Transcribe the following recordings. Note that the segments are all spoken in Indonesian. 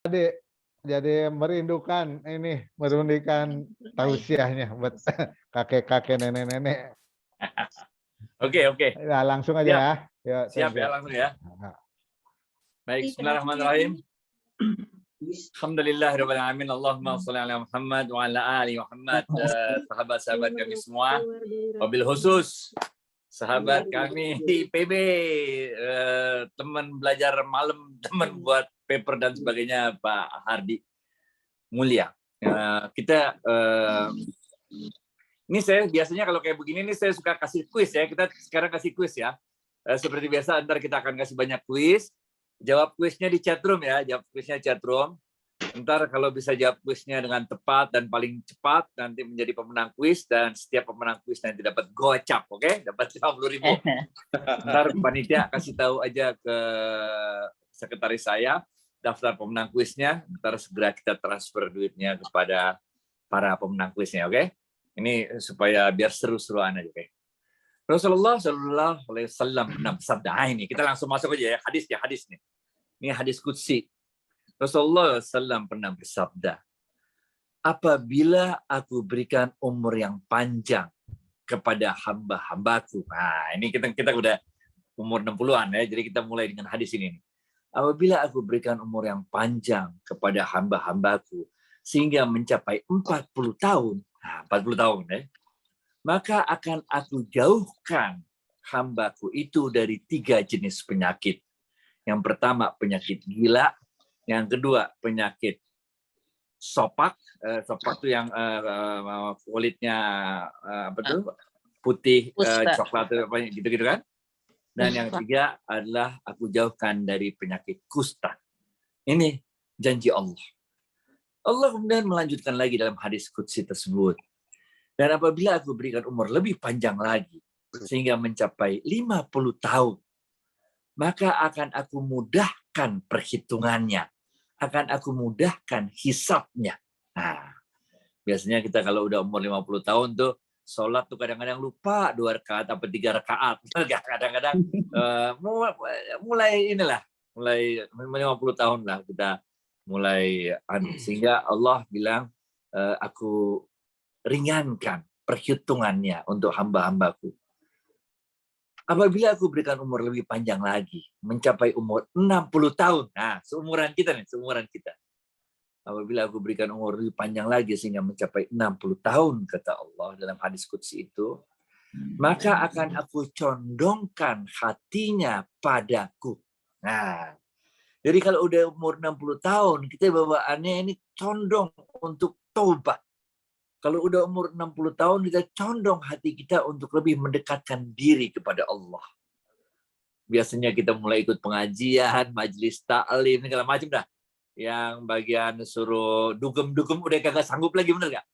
jadi merindukan tausiahnya buat kakek-kakek, nenek-nenek. Oke. Ya, langsung aja Siap. ya. Ya, Siap ya, langsung ya. Baik, bismillahirrahmanirrahim. Alhamdulillahirabbil alamin. Allahumma shalli ala Muhammad wa ala ali Muhammad. Sahabat-sahabat kami semua, wabil khusus sahabat kami di PB, teman belajar malam, teman buat paper dan sebagainya, Pak Hardi Mulia. Ini saya biasanya kalau kayak begini nih saya suka kasih kuis ya. Kita sekarang kasih kuis ya. Seperti biasa, ntar kita akan kasih banyak kuis. Jawab kuisnya di chatroom ya. Jawab kuisnya chatroom. Ntar kalau bisa jawab kuisnya dengan tepat dan paling cepat, nanti menjadi pemenang kuis. Dan setiap pemenang kuis nanti dapat gocap, oke? Dapat 50.000. Ntar panitia kasih tahu aja ke sekretaris saya daftar pemenang kuisnya. Ntar segera kita transfer duitnya kepada para pemenang kuisnya, oke? Ini supaya biar seru-seruan aja, oke? Rasulullah Shallallahu Alaihi Wasallam pernah bersabda, ini kita langsung masuk aja ya, hadis nih. Ini hadis qudsi. Rasulullah SAW pernah bersabda, apabila aku berikan umur yang panjang kepada hamba-hambaku. Nah, ini kita udah umur 60-an ya, jadi kita mulai dengan hadis ini. Apabila aku berikan umur yang panjang kepada hamba-hambaku sehingga mencapai 40 tahun, nah, 40 tahun ya, maka akan aku jauhkan hambaku itu dari 3 jenis penyakit. Yang pertama penyakit gila, yang kedua penyakit sopak. Sopak itu yang kulitnya putih, coklat, gitu-gitu kan. Dan yang ketiga adalah aku jauhkan dari penyakit kusta. Ini janji Allah. Allah kemudian melanjutkan lagi dalam hadis qudsi tersebut. Dan apabila aku berikan umur lebih panjang lagi, sehingga mencapai 50 tahun, maka akan aku mudahkan perhitungannya. Akan aku mudahkan hisabnya. Nah, biasanya kita kalau udah umur 50 tahun tuh, sholat tuh kadang-kadang lupa 2 rakaat atau 3 rakaat. Kadang-kadang mulai 50 tahun lah kita mulai. Sehingga Allah bilang, aku ringankan perhitungannya untuk hamba-hambaku. Apabila aku berikan umur lebih panjang lagi, mencapai umur 60 tahun. Nah, seumuran kita. Apabila aku berikan umur lebih panjang lagi sehingga mencapai 60 tahun, kata Allah dalam hadis qudsi itu, maka akan aku condongkan hatinya padaku. Nah, jadi kalau udah umur 60 tahun, kita bawaannya ini condong untuk taubat. Kalau udah umur 60 tahun, kita condong hati kita untuk lebih mendekatkan diri kepada Allah. Biasanya kita mulai ikut pengajian, majelis ta'lim, segala macam dah. Yang bagian suruh dugem-dugem udah kagak sanggup lagi, bener gak?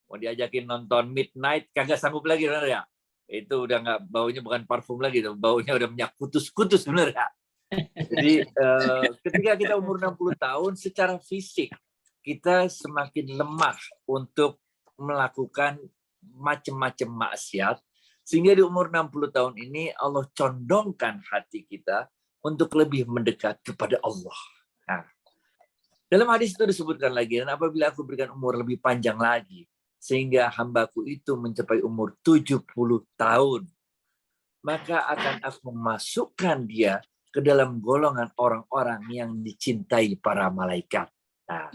Mau diajakin nonton midnight, kagak sanggup lagi, bener gak? Itu udah nggak, baunya bukan parfum lagi, baunya udah minyak kutus-kutus, bener gak? Jadi ketika kita umur 60 tahun, secara fisik, kita semakin lemah untuk melakukan macam-macam maksiat, sehingga di umur 60 tahun ini Allah condongkan hati kita untuk lebih mendekat kepada Allah. Nah, dalam hadis itu disebutkan lagi, dan apabila aku berikan umur lebih panjang lagi, sehingga hambaku itu mencapai umur 70 tahun, maka akan aku memasukkan dia ke dalam golongan orang-orang yang dicintai para malaikat. Nah,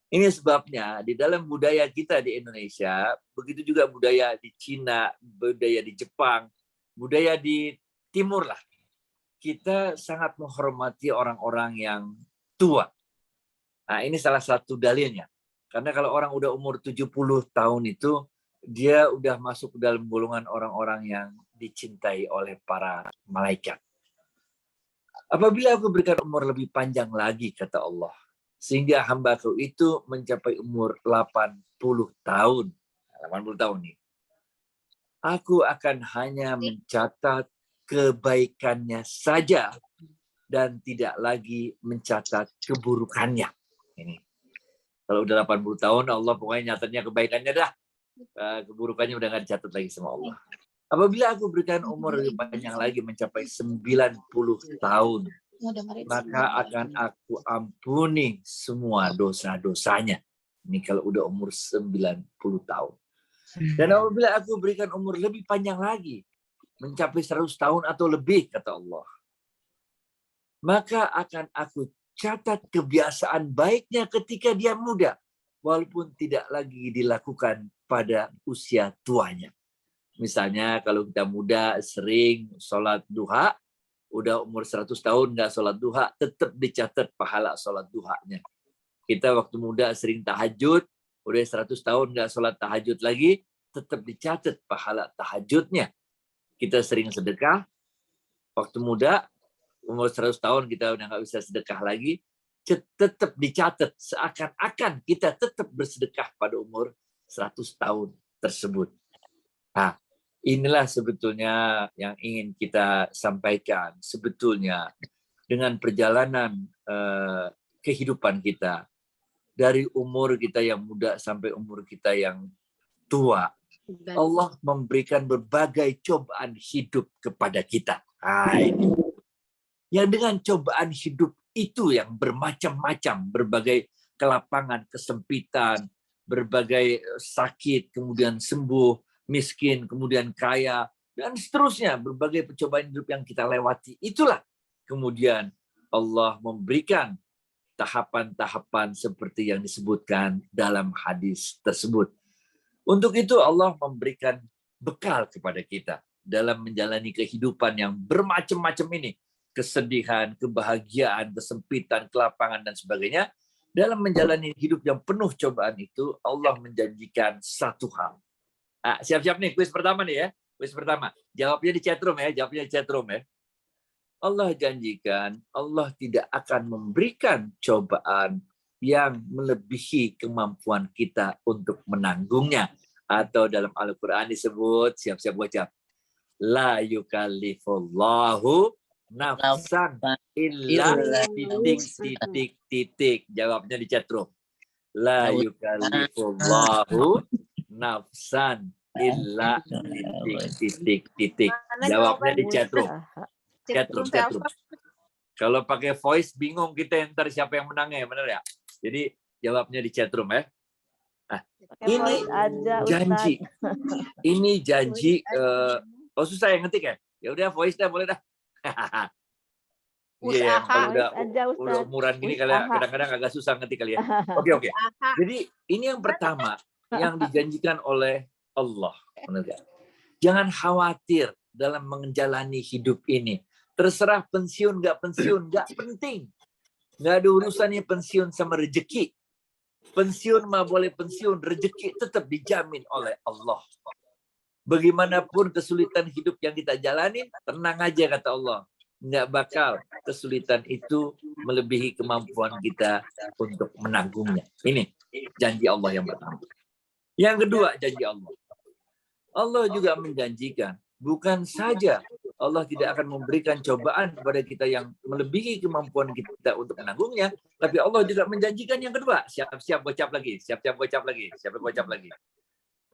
ini sebabnya di dalam budaya kita di Indonesia, begitu juga budaya di Cina, budaya di Jepang, budaya di Timur lah, kita sangat menghormati orang-orang yang tua. Nah, ini salah satu dalilnya. Karena kalau orang udah umur 70 tahun itu, dia udah masuk ke dalam golongan orang-orang yang dicintai oleh para malaikat. Apabila aku berikan umur lebih panjang lagi, kata Allah, sehingga hambaku itu mencapai umur 80 tahun. 80 tahun nih. Aku akan hanya mencatat kebaikannya saja dan tidak lagi mencatat keburukannya. Ini. Kalau udah 80 tahun, Allah pokoknya nyatatnya kebaikannya dah. Keburukannya udah nggak dicatat lagi sama Allah. Apabila aku berikan umur lebih panjang lagi mencapai 90 tahun, maka akan aku ampuni semua dosa-dosanya. Ini kalau udah umur 90 tahun. Dan apabila aku berikan umur lebih panjang lagi, mencapai 100 tahun atau lebih, kata Allah, maka akan aku catat kebiasaan baiknya ketika dia muda, walaupun tidak lagi dilakukan pada usia tuanya. Misalnya kalau kita muda sering sholat duha, udah umur 100 tahun nggak sholat duha, tetap dicatat pahala sholat duhanya. Kita waktu muda sering tahajud, udah 100 tahun nggak sholat tahajud lagi, tetap dicatat pahala tahajudnya. Kita sering sedekah, waktu muda, umur 100 tahun kita udah nggak bisa sedekah lagi, tetap dicatat seakan-akan kita tetap bersedekah pada umur 100 tahun tersebut. Nah, inilah sebetulnya yang ingin kita sampaikan. Sebetulnya dengan perjalanan kehidupan kita, dari umur kita yang muda sampai umur kita yang tua, Allah memberikan berbagai cobaan hidup kepada kita. Nah, ini. Yang dengan cobaan hidup itu yang bermacam-macam, berbagai kelapangan, kesempitan, berbagai sakit, kemudian sembuh, miskin, kemudian kaya, dan seterusnya, berbagai percobaan hidup yang kita lewati. Itulah kemudian Allah memberikan tahapan-tahapan seperti yang disebutkan dalam hadis tersebut. Untuk itu Allah memberikan bekal kepada kita dalam menjalani kehidupan yang bermacam-macam ini. Kesedihan, kebahagiaan, kesempitan, kelapangan, dan sebagainya. Dalam menjalani hidup yang penuh cobaan itu, Allah menjanjikan satu hal. Siap-siap nih, kuis pertama nih ya. Kuis pertama. Jawabnya di chatroom ya. Jawabnya di chatroom ya. Allah janjikan, Allah tidak akan memberikan cobaan yang melebihi kemampuan kita untuk menanggungnya. Atau dalam Al-Quran disebut, siap-siap ucap, la yukallifullahu nafsan illa titik. Jawabnya di chatroom. La yukallifullahu nafsan illa titik. Jawabnya di chatroom. Chatroom. Kalau pakai voice bingung kita ntar siapa yang menangnya, benar ya? Jadi jawabnya di chatroom ya. Nah, ini janji. Ini janji. Susah yang ngetik ya? Ya udah voice dah, boleh dah. Iya, kalau udah umuran gini kadang-kadang agak susah ngetik kali ya. Oke. Jadi ini yang pertama yang dijanjikan oleh Allah. Benar gak? Jangan khawatir dalam menjalani hidup ini. Terserah pensiun, nggak penting. Nggak ada urusannya pensiun sama rezeki. Pensiun mah boleh pensiun, rezeki tetap dijamin oleh Allah. Bagaimanapun kesulitan hidup yang kita jalani, tenang aja kata Allah. Nggak bakal kesulitan itu melebihi kemampuan kita untuk menanggungnya. Ini janji Allah yang pertama. Yang kedua, janji Allah. Allah juga menjanjikan, bukan saja Allah tidak akan memberikan cobaan kepada kita yang melebihi kemampuan kita untuk menanggungnya, tapi Allah juga menjanjikan yang kedua. Siap-siap gocap lagi.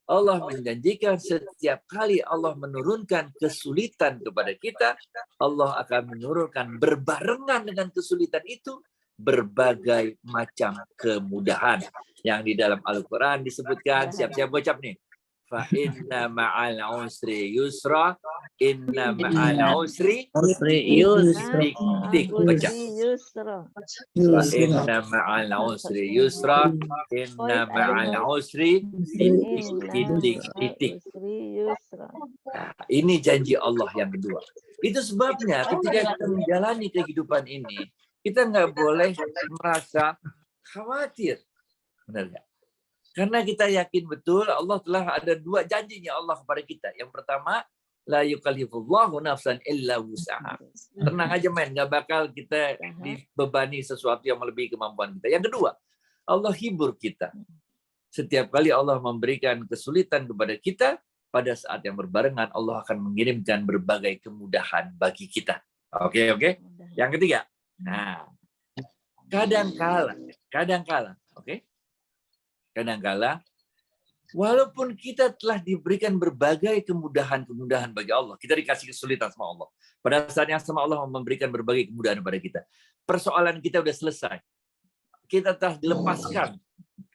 Allah menjanjikan setiap kali Allah menurunkan kesulitan kepada kita, Allah akan menurunkan berbarengan dengan kesulitan itu berbagai macam kemudahan. Yang di dalam Al-Quran disebutkan, siap-siap gocap nih. Fa inna ma'al usri yusra, inna ma'al usri baca. Fa inna ma'al usri yusra, inna ma'al usri titik. Nah, ini janji Allah yang kedua. Itu sebabnya ketika kita menjalani kehidupan ini, kita nggak boleh merasa khawatir. Benar nggak? Karena kita yakin betul Allah telah ada dua janjinya Allah kepada kita. Yang pertama, la yukallifullahu nafsan illa wus'aha. Tenang aja men, nggak bakal kita dibebani sesuatu yang melebihi kemampuan kita. Yang kedua, Allah hibur kita. Setiap kali Allah memberikan kesulitan kepada kita, pada saat yang berbarengan Allah akan mengirimkan berbagai kemudahan bagi kita. Oke. Yang ketiga, nah, kadang-kala, oke? Kadang-kala Walaupun kita telah diberikan berbagai kemudahan-kemudahan bagi Allah, kita dikasih kesulitan sama Allah. Pada saat yang sama Allah memberikan berbagai kemudahan kepada kita. Persoalan kita udah selesai. Kita telah dilepaskan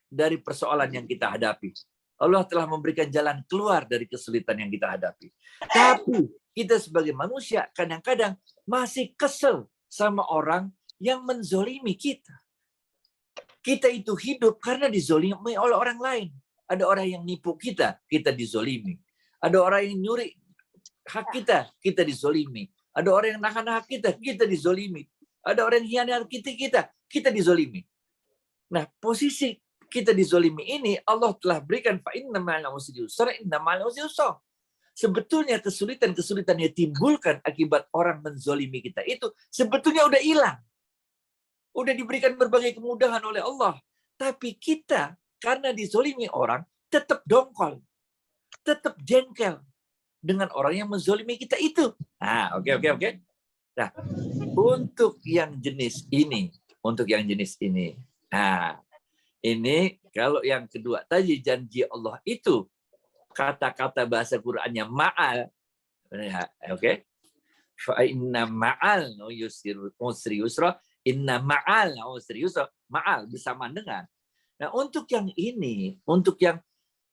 dari persoalan yang kita hadapi. Allah telah memberikan jalan keluar dari kesulitan yang kita hadapi. Tapi kita sebagai manusia kadang-kadang masih kesel sama orang yang menzolimi kita. Kita itu hidup karena dizolimi oleh orang lain. Ada orang yang nipu kita, kita dizolimi. Ada orang yang nyuri hak kita, kita dizolimi. Ada orang yang nahan hak kita, kita dizolimi. Ada orang yang hianat kita dizolimi. Nah, posisi kita dizolimi ini Allah telah berikan fa inna ma'al usri yusra, inna ma'al usri yusra. Sebetulnya kesulitan-kesulitan yang timbulkan akibat orang menzolimi kita itu sebetulnya udah hilang. Udah diberikan berbagai kemudahan oleh Allah. Tapi kita karena dizolimi orang, tetap dongkol, tetap jengkel dengan orang yang menzolimi kita itu. Nah, oke. Nah, untuk yang jenis ini, nah, ini kalau yang kedua tadi janji Allah itu kata-kata bahasa Qur'annya ma'al, oke? Fa inna ma'al usri yusra, inna ma'al usri yusra, ma'al bersamaan dengan. Nah, untuk yang ini,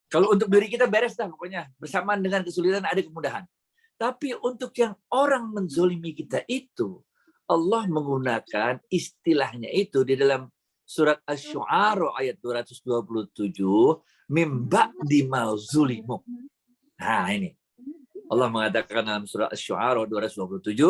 kalau untuk diri kita beres dah pokoknya. Bersamaan dengan kesulitan ada kemudahan. Tapi untuk yang orang menzolimi kita itu, Allah menggunakan istilahnya itu di dalam surat Asy-Syu'ara ayat 227, mim ba'di ma zulimu. Nah, ini. Allah mengatakan dalam surat Asy-Syu'ara 227,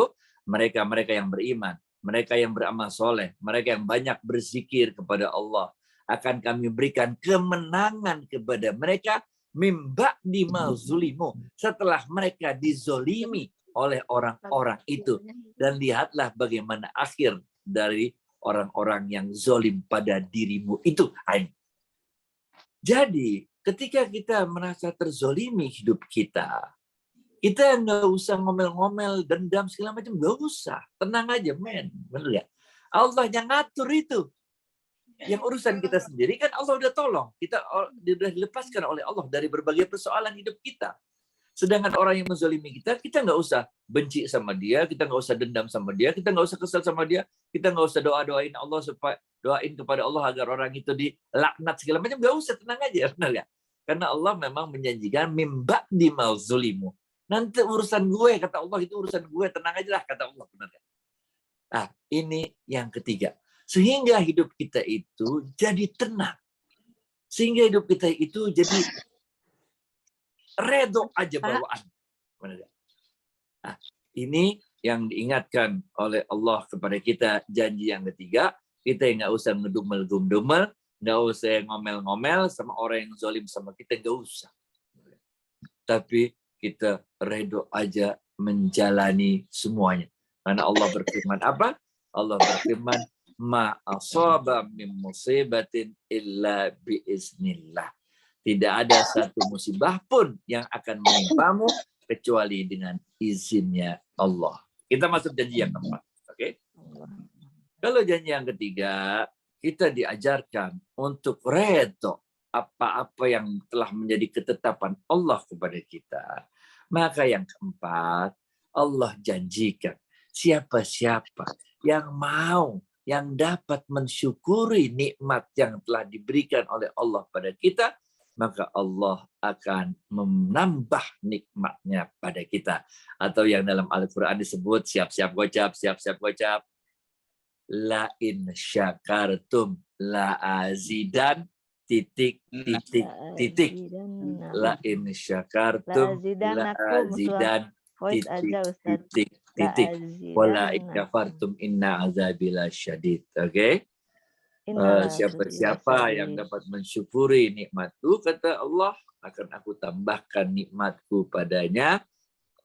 mereka-mereka yang beriman, mereka yang beramal soleh, mereka yang banyak berzikir kepada Allah, akan kami berikan kemenangan kepada mereka mimba di mazulimu setelah mereka dizolimi oleh orang-orang itu. Dan lihatlah bagaimana akhir dari orang-orang yang zolim pada dirimu itu. Jadi ketika kita merasa terzolimi hidup kita nggak usah ngomel-ngomel, dendam segala macam, nggak usah. Tenang aja, men. Bener ya? Allah yang ngatur itu. Yang urusan kita sendiri kan Allah udah tolong. Kita sudah dilepaskan oleh Allah dari berbagai persoalan hidup kita. Sedangkan orang yang menzalimi kita nggak usah benci sama dia, kita nggak usah dendam sama dia, kita nggak usah kesel sama dia, kita nggak usah doain Allah supaya doain kepada Allah agar orang itu dilaknat segala macam, nggak usah, tenang aja, benar ya? Karena Allah memang menjanjikan mimba di mauzulimu. Nanti urusan gue, kata Allah, itu urusan gue, tenang aja lah, kata Allah, benar ya? Nah, ini yang ketiga. Sehingga hidup kita itu jadi tenang. Sehingga hidup kita itu jadi redo aja bawaan. Nah, ini yang diingatkan oleh Allah kepada kita, janji yang ketiga. Kita nggak usah ngedumel-dumel, nggak usah ngomel-ngomel sama orang yang zalim sama kita, nggak usah. Tapi kita redo aja menjalani semuanya. Karena Allah berfirman apa? Allah berfirman, ma asaba min musibatin illa biiznillah. Tidak ada satu musibah pun yang akan menimpamu kecuali dengan izinnya Allah. Kita masuk janji yang keempat. Oke? Kalau janji yang ketiga, kita diajarkan untuk redo apa-apa yang telah menjadi ketetapan Allah kepada kita. Maka yang keempat, Allah janjikan siapa-siapa yang mau, yang dapat mensyukuri nikmat yang telah diberikan oleh Allah pada kita, maka Allah akan menambah nikmatnya pada kita. Atau yang dalam Al-Quran disebut, siap-siap gocap, la in syakartum la azidan titik la in syakartum la azidan titik wala in kafartum inna azabila syadid. Oke? Siapa-siapa yang dapat mensyukuri nikmatku, kata Allah, akan aku tambahkan nikmatku padanya.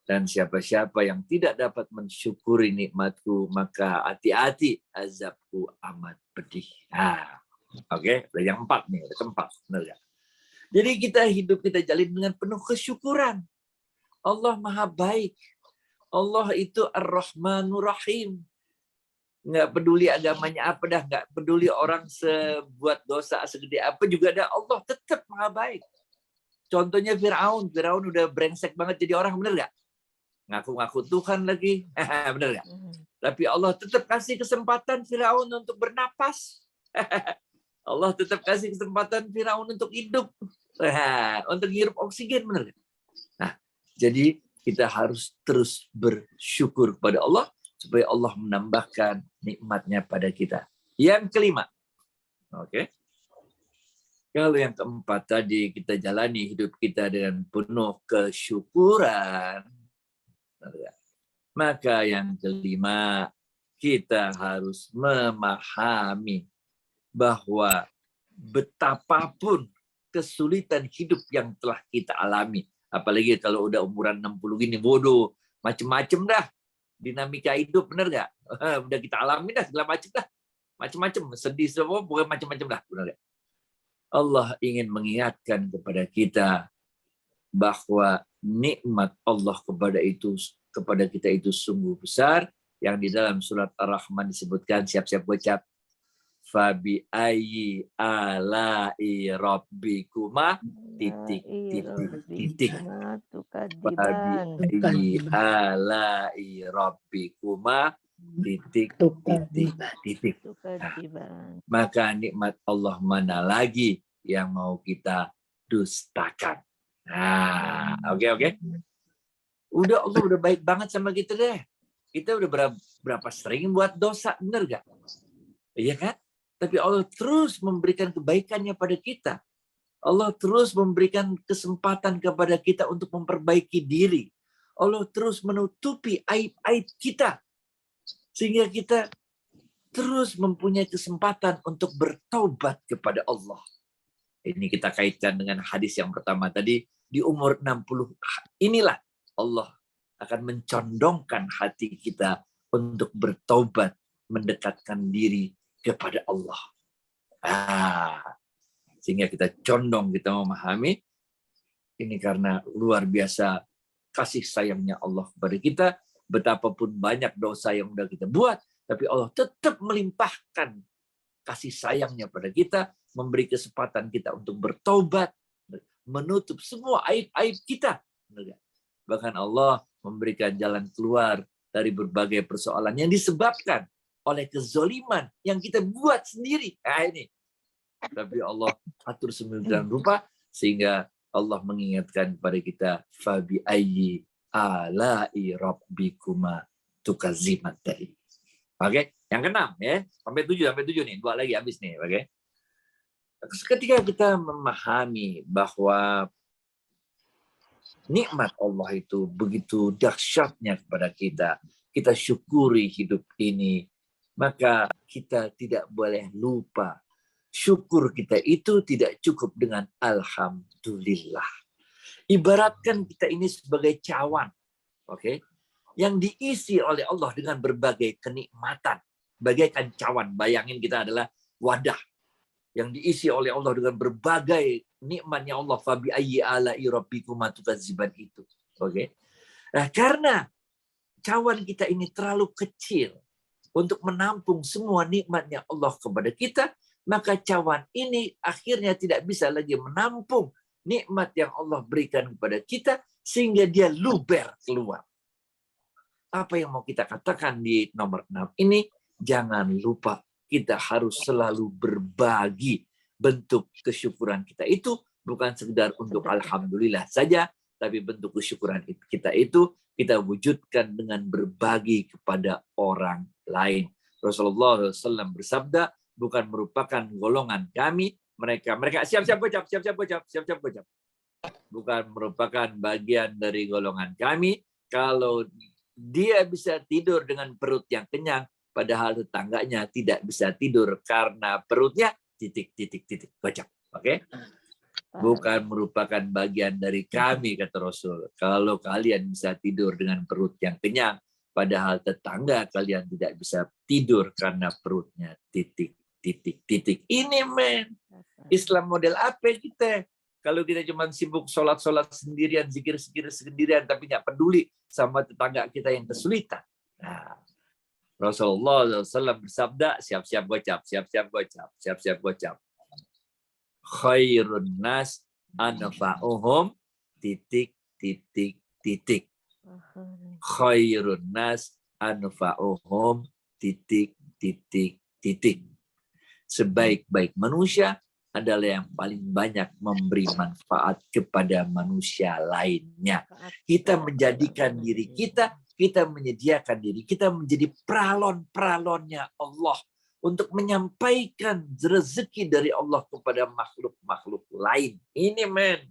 Dan siapa-siapa yang tidak dapat mensyukuri nikmatku, maka hati-hati, azabku amat pedih. Oke, yang empat nih, keempat, benar ya. Jadi hidup kita jalin dengan penuh kesyukuran. Allah Maha Baik. Allah itu Ar-Rahmanur Rahim. Nggak peduli agamanya apa dah, nggak peduli orang sebuat dosa segede apa juga ada, Allah tetap Maha Baik. Contohnya Firaun. Firaun udah brengsek banget jadi orang, bener nggak? Ngaku-ngaku Tuhan lagi. Bener nggak? Tapi Allah tetap kasih kesempatan Firaun untuk bernapas. Allah tetap kasih kesempatan Firaun untuk hidup. Untuk hirup oksigen, bener nggak? Nah, jadi kita harus terus bersyukur kepada Allah supaya Allah menambahkan nikmatnya pada kita. Yang kelima, oke. Kalau yang keempat tadi kita jalani hidup kita dengan penuh kesyukuran, maka yang kelima kita harus memahami bahwa betapapun kesulitan hidup yang telah kita alami, apalagi kalau udah umuran 60 gini, bodoh, macem-macem dah dinamika hidup, bener nggak? Udah kita alami dah segala macam dah, macem-macem, sedih semua, bukan macem-macem dah, bener nggak? Allah ingin mengingatkan kepada kita bahwa nikmat Allah kepada kita itu sungguh besar, yang di dalam surat Ar-Rahman disebutkan, siap-siap bocap, fabi ayyi ala'i rabbikuma titik fabi ayyi ala'i rabbikuma titik. Maka nikmat Allah mana lagi yang mau kita dustakan. Nah, oke. Allah udah baik banget sama kita deh. Kita udah berapa sering buat dosa, bener gak? Iya kan? Tapi Allah terus memberikan kebaikannya pada kita. Allah terus memberikan kesempatan kepada kita untuk memperbaiki diri. Allah terus menutupi aib-aib kita. Sehingga kita terus mempunyai kesempatan untuk bertaubat kepada Allah. Ini kita kaitkan dengan hadis yang pertama tadi. Di umur 60, inilah Allah akan mencondongkan hati kita untuk bertaubat, mendekatkan diri kepada Allah. Sehingga kita condong, kita memahami ini karena luar biasa kasih sayangnya Allah kepada kita. Betapapun banyak dosa yang sudah kita buat, tapi Allah tetap melimpahkan kasih sayangnya pada kita, memberi kesempatan kita untuk bertobat, menutup semua aib-aib kita. Bahkan Allah memberikan jalan keluar dari berbagai persoalan yang disebabkan oleh kezoliman yang kita buat sendiri. Ini. Tapi Allah atur sembilan rupa sehingga Allah mengingatkan kepada kita, fabi ayyi ala'i rabbikuma tukazimat tadi. Oke, yang keenam ya, sampai tujuh nih, 2 lagi habis nih, oke. Ketika kita memahami bahwa nikmat Allah itu begitu dahsyatnya kepada kita syukuri hidup ini, maka kita tidak boleh lupa syukur kita itu tidak cukup dengan alhamdulillah. Ibaratkan kita ini sebagai cawan, oke, yang diisi oleh Allah dengan berbagai kenikmatan, bagaikan cawan. Bayangin kita adalah wadah yang diisi oleh Allah dengan berbagai nikmatnya Allah. Fabi ayyi ala'i rabbikuma tukadziban itu, oke. Nah, karena cawan kita ini terlalu kecil untuk menampung semua nikmatnya Allah kepada kita, maka cawan ini akhirnya tidak bisa lagi menampung nikmat yang Allah berikan kepada kita, sehingga dia luber keluar. Apa yang mau kita katakan di nomor 6 ini? Jangan lupa kita harus selalu berbagi. Bentuk kesyukuran kita itu bukan sekedar untuk alhamdulillah saja, tapi bentuk kesyukuran kita itu kita wujudkan dengan berbagi kepada orang lain. Rasulullah SAW bersabda, bukan merupakan golongan kami, mereka siap-siap gocap. Bukan merupakan bagian dari golongan kami kalau dia bisa tidur dengan perut yang kenyang, padahal tetangganya tidak bisa tidur karena perutnya titik gocap. Oke? Bukan merupakan bagian dari kami, kata Rasul, kalau kalian bisa tidur dengan perut yang kenyang, padahal tetangga kalian tidak bisa tidur karena perutnya titik. Ini men, Islam model apa kita? Kalau kita cuma sibuk sholat sendirian, zikir sendirian, tapi nggak peduli sama tetangga kita yang kesulitan. Nah, Rasulullah SAW bersabda, siap-siap gocap. Khairun nas anfa'uhum titik titik titik. Khairun nas anfa'uhum titik titik titik. Sebaik-baik manusia adalah yang paling banyak memberi manfaat kepada manusia lainnya. Kita menjadikan diri kita menyediakan diri kita menjadi pralon-pralonnya Allah untuk menyampaikan rezeki dari Allah kepada makhluk-makhluk lain. Ini men.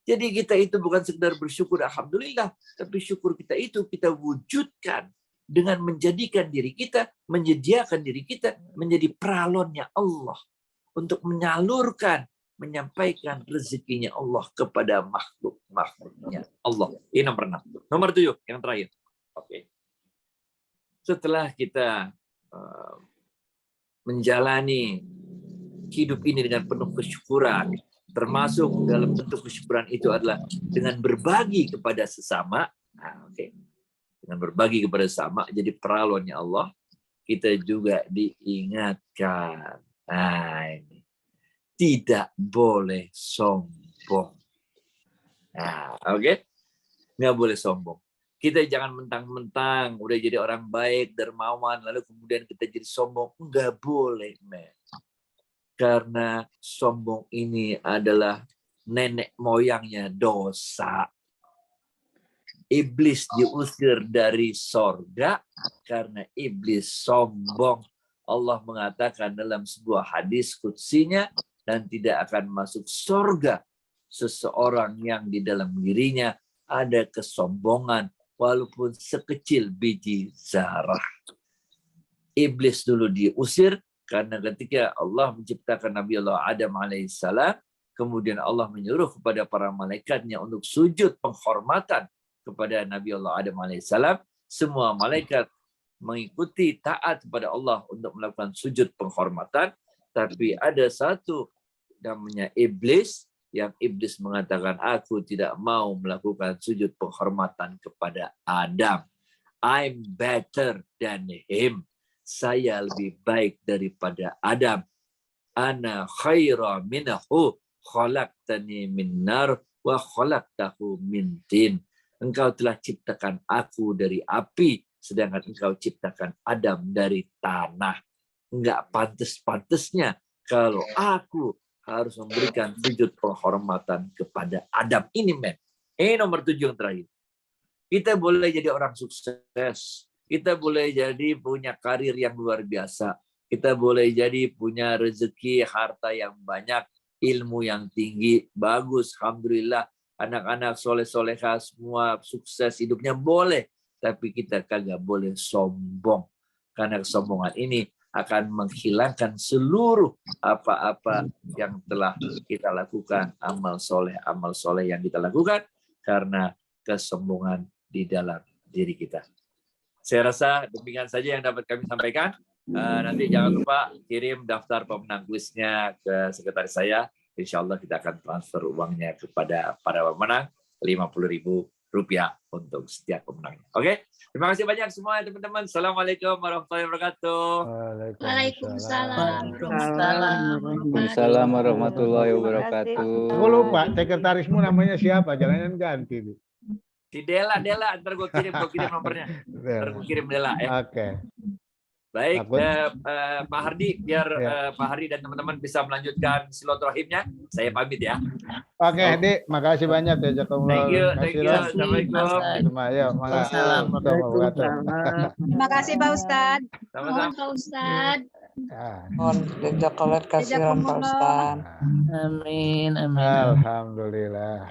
Jadi kita itu bukan sekedar bersyukur alhamdulillah, tapi syukur kita itu kita wujudkan dengan menjadikan diri kita, menyediakan diri kita menjadi pralonnya Allah untuk menyalurkan, menyampaikan rezekinya Allah kepada makhluk-makhluknya Allah. Ini nomor 6. Nomor 7, yang terakhir. Oke. Setelah kita menjalani hidup ini dengan penuh kesyukuran, termasuk dalam bentuk kesyukuran itu adalah dengan berbagi kepada sesama. Dengan berbagi kepada sesama, jadi peralonnya Allah, kita juga diingatkan. Ini. Tidak boleh sombong. Nggak boleh sombong. Kita jangan mentang-mentang udah jadi orang baik, dermawan, lalu kemudian kita jadi sombong. Nggak boleh, men. Karena sombong ini adalah nenek moyangnya dosa. Iblis diusir dari sorga karena iblis sombong. Allah mengatakan dalam sebuah hadis qudsinya, dan tidak akan masuk sorga seseorang yang di dalam dirinya ada kesombongan walaupun sekecil biji zarah. Iblis dulu diusir karena ketika Allah menciptakan Nabi Allah Adam alaihissalam, kemudian Allah menyuruh kepada para malaikatnya untuk sujud penghormatan kepada Nabi Allah Adam alaihissalam. Semua malaikat mengikuti taat kepada Allah untuk melakukan sujud penghormatan, tapi ada satu namanya iblis, yang iblis mengatakan, aku tidak mau melakukan sujud penghormatan kepada Adam. I'm better than him. Saya lebih baik daripada Adam. Ana khaira minhu khalaqtani min nar wa khalaqtahu min tin. Engkau telah ciptakan aku dari api, sedangkan engkau ciptakan Adam dari tanah. Enggak pantas-pantasnya kalau aku harus memberikan sujud penghormatan kepada Adam. Ini men. Nomor 7 yang terakhir. Kita boleh jadi orang sukses. Kita boleh jadi punya karir yang luar biasa. Kita boleh jadi punya rezeki, harta yang banyak, ilmu yang tinggi, bagus, alhamdulillah. Anak-anak soleh-solehah semua sukses hidupnya boleh. Tapi kita kagak boleh sombong. Karena kesombongan ini akan menghilangkan seluruh apa-apa yang telah kita lakukan, amal soleh yang kita lakukan karena kesombongan di dalam diri kita. Saya rasa demikian saja yang dapat kami sampaikan. Nanti jangan lupa kirim daftar pemenang kuisnya ke sekretaris saya. Insya Allah kita akan transfer uangnya kepada para pemenang, Rp50.000 untuk setiap pemenangnya. Oke, terima kasih banyak semua teman-teman. Assalamualaikum warahmatullahi wabarakatuh. Waalaikumsalam. Waalaikumsalam warahmatullahi wabarakatuh. Aku lupa sekretarismu namanya siapa, jangan ganti. Si Dela, ntar gue kirim nomornya. Ntar gue kirim Dela ya. Oke. Baik, Pak Hardi, biar Pak Hardi dan teman-teman bisa melanjutkan silaturahimnya. Saya pamit ya. Oke, Dik, makasih banyak ya. Thank you. Assalamualaikum. Terima kasih Pak Ustadz. Sama-sama. Pak Ustadz. Mohon jazakallah kasihan Pak Ustadz. Amin. Alhamdulillah.